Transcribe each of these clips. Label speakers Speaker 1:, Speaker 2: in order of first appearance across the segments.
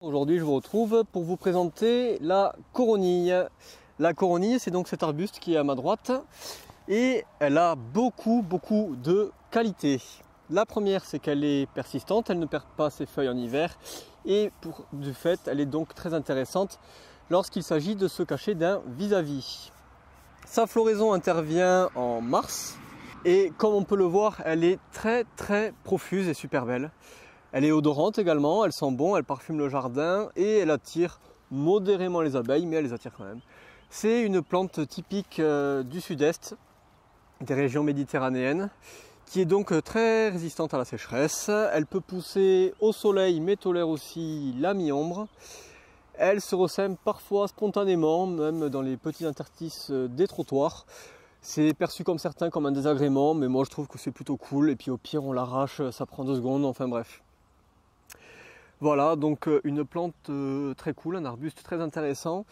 Speaker 1: Aujourd'hui, je vous retrouve pour vous présenter la coronille. La coronille, c'est donc cet arbuste qui est à ma droite et elle a beaucoup de qualités. La première, c'est qu'elle est persistante, elle ne perd pas ses feuilles en hiver et du fait, elle est donc très intéressante lorsqu'il s'agit de se cacher d'un vis-à-vis. Sa floraison intervient en mars et comme on peut le voir, elle est très profuse et super belle. Elle est odorante également, elle sent bon, elle parfume le jardin et elle attire modérément les abeilles, mais elle les attire quand même. C'est une plante typique du sud-est, des régions méditerranéennes, qui est donc très résistante à la sécheresse. Elle peut pousser au soleil, mais tolère aussi la mi-ombre. Elle se ressème parfois spontanément, même dans les petits interstices des trottoirs. C'est perçu comme certains comme un désagrément, mais moi je trouve que c'est plutôt cool. Et puis au pire, on l'arrache, ça prend 2 secondes, enfin bref. Voilà, donc une plante très cool, un arbuste très intéressant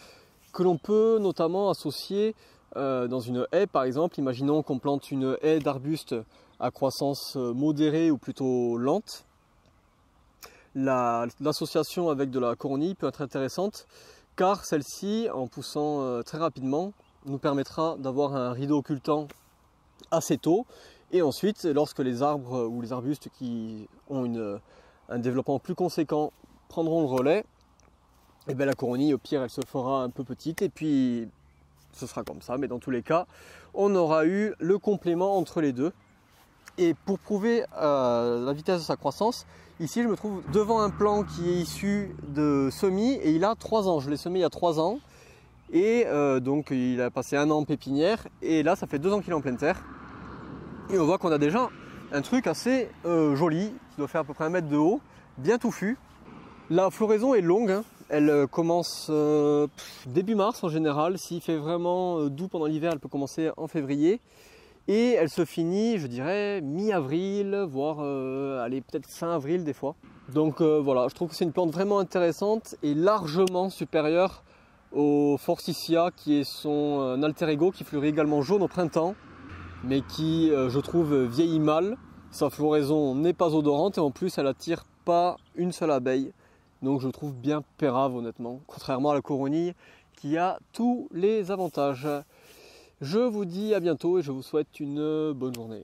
Speaker 1: que l'on peut notamment associer dans une haie par exemple. Imaginons qu'on plante une haie d'arbustes à croissance modérée ou plutôt lente. L'association avec de la coronille peut être intéressante car celle-ci, en poussant très rapidement, nous permettra d'avoir un rideau occultant assez tôt. Et ensuite, lorsque les arbres ou les arbustes qui ont un développement plus conséquent prendront le relais, et bien la coronille au pire elle se fera un peu petite et puis ce sera comme ça, mais dans tous les cas on aura eu le complément entre les deux. Et pour prouver la vitesse de sa croissance, ici je me trouve devant un plant qui est issu de semis et il a 3 ans, je l'ai semé il y a 3 ans et donc il a passé 1 an en pépinière et là ça fait 2 ans qu'il est en pleine terre et on voit qu'on a déjà un truc assez joli qui doit faire à peu près 1 mètre de haut, bien touffu. La floraison est longue, hein. Elle commence début mars en général. S'il fait vraiment doux pendant l'hiver, elle peut commencer en février. Et elle se finit, je dirais, mi-avril, voire allez, peut-être fin avril des fois. Donc voilà, je trouve que c'est une plante vraiment intéressante et largement supérieure au Forsythia qui est son alter ego qui fleurit également jaune au printemps, mais qui, je trouve, vieillit mal. Sa floraison n'est pas odorante et en plus elle attire pas une seule abeille. Donc je trouve bien pérave honnêtement, contrairement à la coronille qui a tous les avantages. Je vous dis à bientôt et je vous souhaite une bonne journée.